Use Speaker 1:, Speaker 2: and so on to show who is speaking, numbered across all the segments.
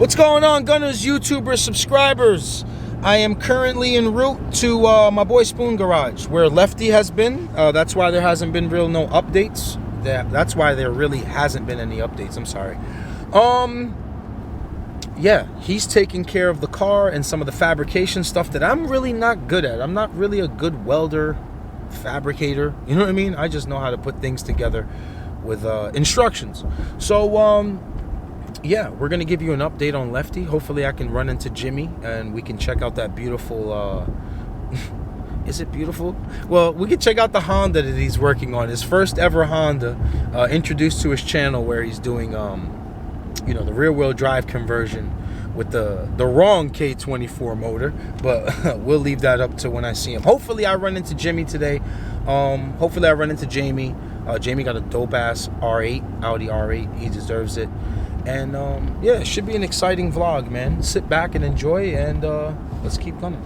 Speaker 1: What's going on, Gunners, YouTubers, subscribers? I am currently en route to my boy Spoon Garage, where Lefty has been. That's why there hasn't been no updates. That's why there really hasn't been any updates. I'm sorry. Yeah, he's taking care of the car and some of the fabrication stuff that I'm really not good at. I'm not really a good welder, fabricator. You know what I mean? I just know how to put things together with instructions. So, yeah, we're going to give you an update on Lefty. Hopefully I can run into Jimmy and we can check out that beautiful, is it beautiful? Well, we can check out the Honda that he's working on. His first ever Honda, introduced to his channel, where he's doing, you know, the rear wheel drive conversion with the wrong K24 motor. But we'll leave that up to when I see him. Hopefully I run into Jimmy today. Hopefully I run into Jamie. Jamie got a dope ass R8, Audi R8. He deserves it. And yeah, it should be an exciting vlog, man. Sit back and enjoy, and let's keep coming.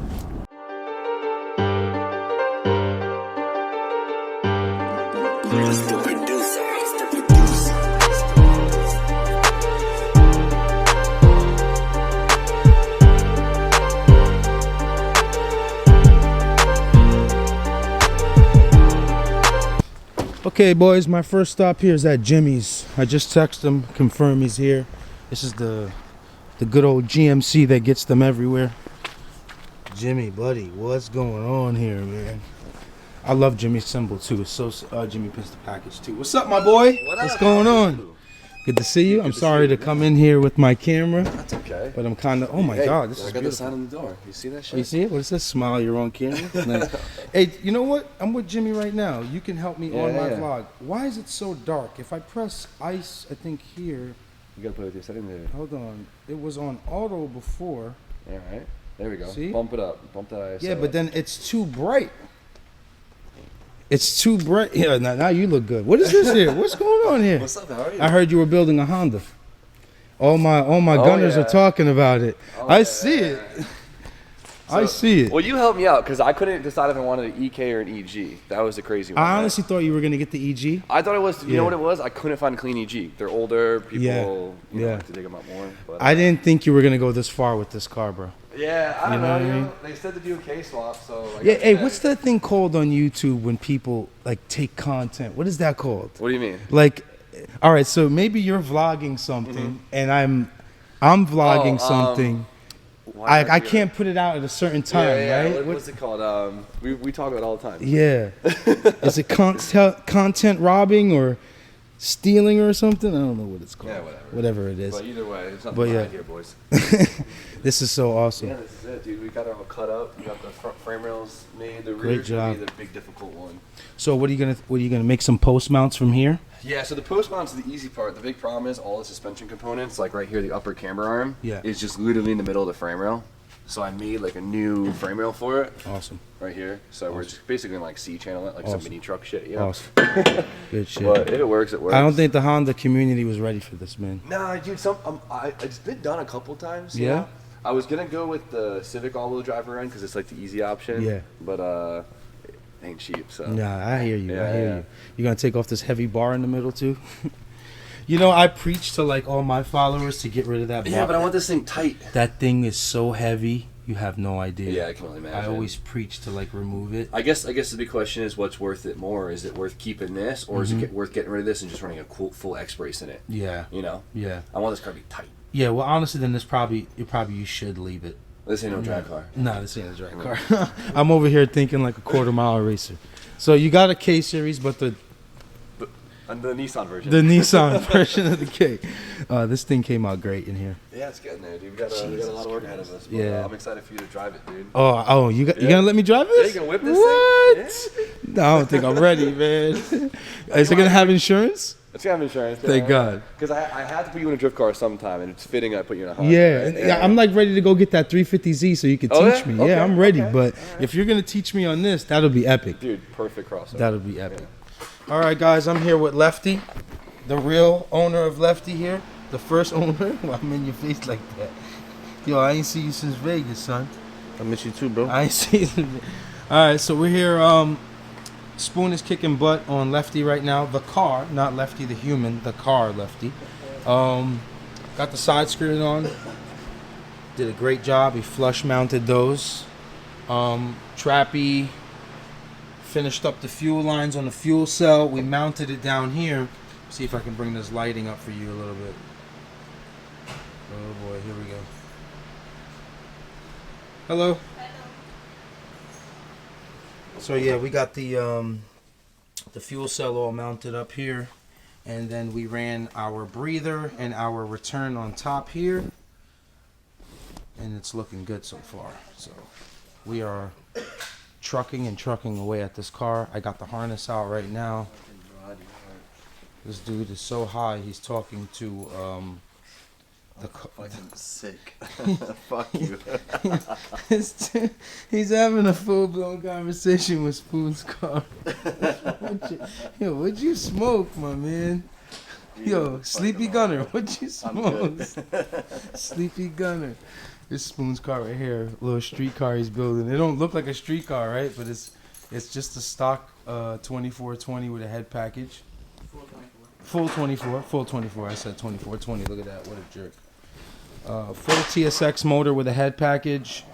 Speaker 1: Okay, boys, my first stop here is at Jimmy's. I just texted him, confirm he's here. This is the good old GMC that gets them everywhere. Jimmy, buddy, what's going on here, man? I love Jimmy's symbol too. It's so Jimmy pins the package too. What's up, my boy? What's going on? Good to see you. I'm sorry to come in here with my camera. That's okay. But I'm kind of, oh my God, this is beautiful. I got the sign on the door. You see that shit? You see it? What is this? Smile, you're on camera. Nice. Hey, you know what? I'm with Jimmy right now. You can help me on my vlog. Why is it so dark? If I press ice, I think here.
Speaker 2: You gotta put it with your setting there.
Speaker 1: Hold on. It was on auto before.
Speaker 2: All right. There we go.
Speaker 1: See?
Speaker 2: Bump it up. Bump that ISO.
Speaker 1: Yeah, but then it's too bright. It's too bright. Yeah, now you look good. What is this here? What's going on here?
Speaker 2: What's up? How are you?
Speaker 1: I heard you were building a Honda. All my Gunners are talking about it. I see it. I see it.
Speaker 2: Well, you helped me out because I couldn't decide if I wanted an EK or an EG. That was the crazy one.
Speaker 1: I honestly thought you were gonna get the EG.
Speaker 2: I thought it was. You know what it was? I couldn't find a clean EG. They're older. People, you know, like to dig them up more. But,
Speaker 1: I didn't think you were gonna go this far with this car, bro.
Speaker 2: Yeah, I don't know. You know, they said to do a K swap, so.
Speaker 1: Yeah. Hey, what's that thing called on YouTube when people like take content? What is that called?
Speaker 2: What do you mean?
Speaker 1: Like, all right, so maybe you're vlogging something and I'm vlogging something. I can't put it out at a certain time, right?
Speaker 2: What's it called? We talk about it all the time.
Speaker 1: Yeah. Is it content robbing or stealing or something? I don't know what it's called.
Speaker 2: Yeah, whatever.
Speaker 1: Whatever it is.
Speaker 2: But either way, it's nothing right here, boys.
Speaker 1: This is so awesome.
Speaker 2: Yeah, this is it, dude. We got it all cut up. We got the front frame rails made. The
Speaker 1: Great
Speaker 2: rear
Speaker 1: job.
Speaker 2: should be the big difficult one.
Speaker 1: So what are you gonna make some post mounts from here?
Speaker 2: Yeah, so the post mount's the easy part. The big problem is all the suspension components, like right here, the upper camber arm, is just literally in the middle of the frame rail. So I made like a new frame rail for it.
Speaker 1: Awesome.
Speaker 2: Right here. So we're just basically gonna like C-channel it, like some mini truck shit, you know?
Speaker 1: Awesome. Good shit.
Speaker 2: But if it works, it works.
Speaker 1: I don't think the Honda community was ready for this, man.
Speaker 2: Nah, dude, it's been done a couple times.
Speaker 1: Yeah?
Speaker 2: Know? I was gonna go with the Civic all-wheel drive around because it's like the easy option.
Speaker 1: Yeah.
Speaker 2: But it ain't cheap, so.
Speaker 1: Nah, I hear you. I hear you. You gonna take off this heavy bar in the middle too? You know, I preach to like all my followers to get rid of that bar.
Speaker 2: Yeah, but I want this thing tight.
Speaker 1: That thing is so heavy, you have no idea.
Speaker 2: Yeah, I can only imagine.
Speaker 1: I always preach to like remove it.
Speaker 2: I guess the big question is, what's worth it more? Is it worth keeping this, or is it worth getting rid of this and just running a cool full X brace in it?
Speaker 1: Yeah.
Speaker 2: You know.
Speaker 1: Yeah.
Speaker 2: I want this car to be tight.
Speaker 1: Yeah. Well, honestly, then you should leave it.
Speaker 2: This ain't no drag car.
Speaker 1: No, this ain't a drag car. I'm over here thinking like a quarter-mile racer. So you got a K series, but the
Speaker 2: Nissan version.
Speaker 1: The Nissan version of the K. This thing came out great in here.
Speaker 2: Yeah, it's getting there, dude. We got a lot of work ahead of us. But,
Speaker 1: yeah.
Speaker 2: I'm excited for you to drive it, dude.
Speaker 1: Oh, you gonna let me drive this?
Speaker 2: Yeah, you gonna whip this
Speaker 1: thing?
Speaker 2: Yeah.
Speaker 1: No, I don't think I'm ready, man. Is it gonna have insurance?
Speaker 2: It's gonna have insurance.
Speaker 1: Thank God.
Speaker 2: Because I had to put you in a drift car sometime, and it's fitting I put you in a Honda.
Speaker 1: Yeah, right? I'm like ready to go get that 350Z so you can teach me.
Speaker 2: Okay.
Speaker 1: Yeah, I'm ready. But if you're gonna teach me on this, that'll be epic.
Speaker 2: Dude, perfect crossover.
Speaker 1: That'll be epic. Yeah. All right, guys, I'm here with Lefty, the real owner of Lefty here, the first owner. Why I'm in your face like that? Yo, I ain't see you since Vegas, son.
Speaker 3: I miss you too, bro.
Speaker 1: I ain't see you. All right, so we're here. Spoon is kicking butt on Lefty right now. The car, not Lefty the human, the car Lefty. Got the side screen on. Did a great job. He flush mounted those. Trappy finished up the fuel lines on the fuel cell. We mounted it down here. See if I can bring this lighting up for you a little bit. Oh boy, here we go. Hello. So yeah, we got the fuel cell all mounted up here, and then we ran our breather and our return on top here, and it's looking good so far. So we are trucking away at this car. I got the harness out right now. This dude is so high, he's talking to
Speaker 3: fucking sick. Fuck you.
Speaker 1: He's having a full-blown conversation with Spoon's car. What'd you smoke, my man? Yo, Sleepy Gunner, what'd you smoke? Sleepy Gunner. This Spoon's car right here, little street car he's building. It don't look like a street car, right? But it's just a stock 2420 with a head package. Full 24. I said 2420. Look at that. What a jerk. Full TSX motor with a head package.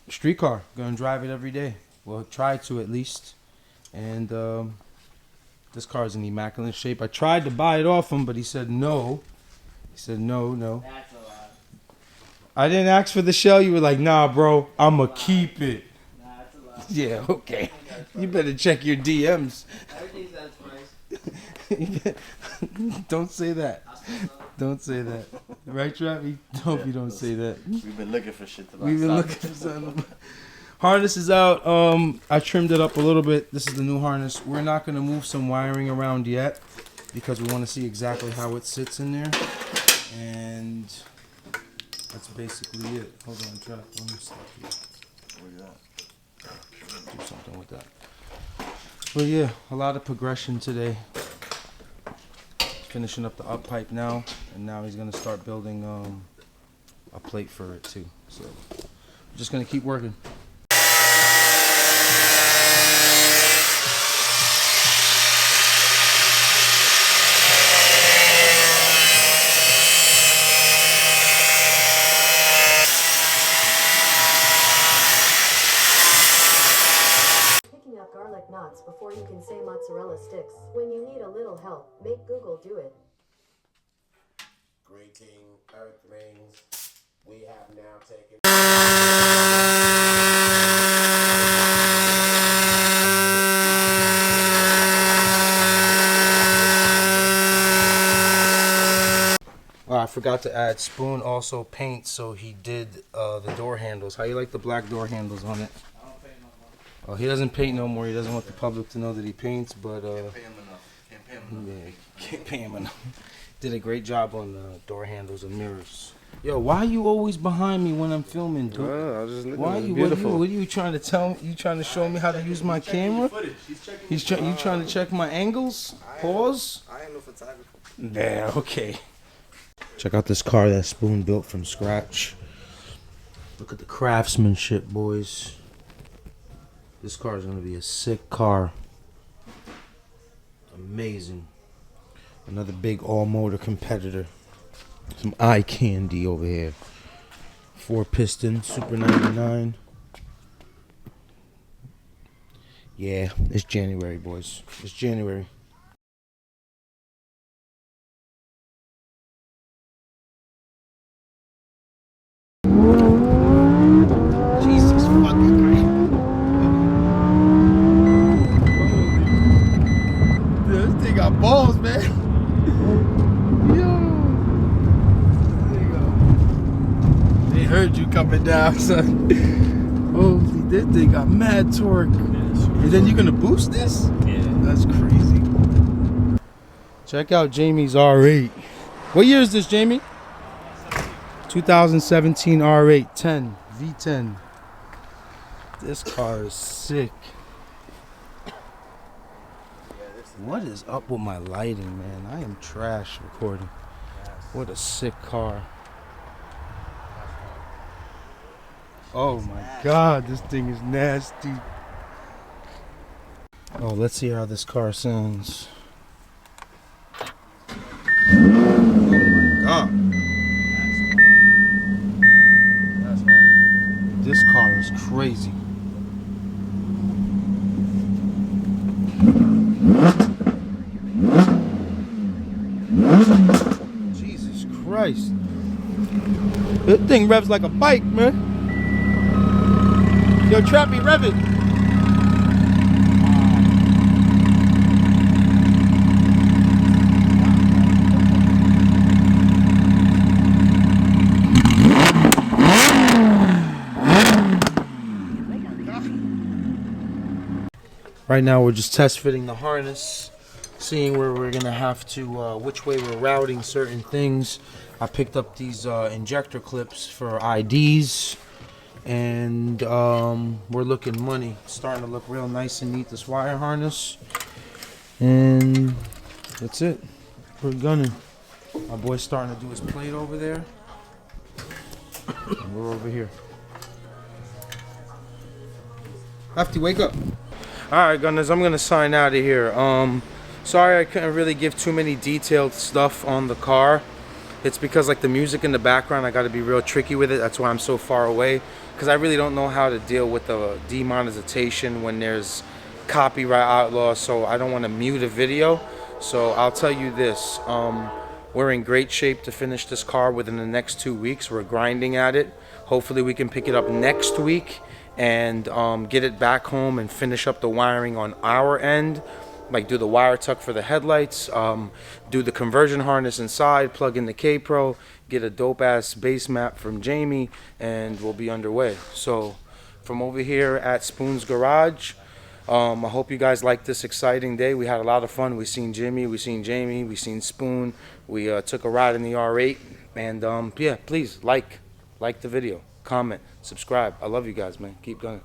Speaker 1: Street car. Gonna drive it every day. Well, try to at least. And this car is in immaculate shape. I tried to buy it off him, but he said no. He said no.
Speaker 4: That's a lot.
Speaker 1: I didn't ask for the shell. You were like, nah, bro, I'ma keep it.
Speaker 4: Nah, that's a lot.
Speaker 1: Yeah, okay. You better check your DMs.
Speaker 4: Everything's at its price.
Speaker 1: Don't say that. Don't say that. Right, Trappy? Hope you don't say that.
Speaker 3: We've been looking for shit to
Speaker 1: We've been looking for something. Harness is out. I trimmed it up a little bit. This is the new harness. We're not going to move some wiring around yet because we want to see exactly how it sits in there. And that's basically it. Hold on, Trap. Let me stop here. Do something with that. But yeah, a lot of progression today. Finishing up the up pipe now, and now he's gonna start building a plate for it too. So we're just gonna keep working.
Speaker 5: Knots before you can say mozzarella sticks. When you need a little help, make Google do it.
Speaker 6: Greeting, Earthlings. We have now taken.
Speaker 1: Oh, I forgot to add, Spoon also paints, so he did the door handles. How you like the black door handles on it? Oh, he doesn't paint no more. He doesn't want the public to know that he paints, but
Speaker 3: Can't pay him enough.
Speaker 1: yeah, can't pay him enough. Did a great job on the door handles and mirrors. Yo, why are you always behind me when I'm filming, dude?
Speaker 2: I was just looking.
Speaker 1: Why are you? What are you trying to tell me? You trying to show me how to use my camera? You trying to check my angles? Pause.
Speaker 3: I ain't no photographer.
Speaker 1: Yeah, okay. Check out this car that Spoon built from scratch. Look at the craftsmanship, boys. This car is going to be a sick car. Amazing. Another big all-motor competitor. Some eye candy over here. 4-piston, Super 99. Yeah, it's January, boys. It's January. Jesus fucking Christ. This thing got balls, man. Yo. There you go. They heard you coming down, son. Holy, this thing got mad torque. And then you're gonna boost this?
Speaker 4: Yeah.
Speaker 1: That's crazy. Check out Jamie's R8. What year is this, Jamie? 2017 R8 10 V10. This car is sick. What is up with my lighting, man? I am trash recording. What a sick car. Oh my God, this thing is nasty. Oh, let's see how this car sounds. Oh my God. is crazy. Jesus Christ. That thing revs like a bike, man. Yo, Trappy, rev it. Right now we're just test fitting the harness, seeing where we're gonna have to, which way we're routing certain things. I picked up these injector clips for IDs, and we're looking money. It's starting to look real nice and neat, this wire harness. And that's it. We're gunning. My boy's starting to do his plate over there. And we're over here. Lefty, wake up. Alright, gunners, I'm gonna sign out of here. Sorry I couldn't really give too many detailed stuff on the car. It's because like the music in the background, I gotta be real tricky with it. That's why I'm so far away, because I really don't know how to deal with the demonetization when there's copyright outlaw, so I don't want to mute a video. So I'll tell you this, we're in great shape to finish this car within the next 2 weeks. We're grinding at it. Hopefully we can pick it up next week and get it back home and finish up the wiring on our end, like do the wire tuck for the headlights, do the conversion harness inside, plug in the K-Pro, get a dope ass bass map from Jamie, and we'll be underway. So from over here at Spoon's Garage, I hope you guys like this exciting day. We had a lot of fun. We seen Jimmy, we seen Jamie, we seen Spoon. We took a ride in the R8, and yeah, please like the video, comment, subscribe. I love you guys, man. Keep going.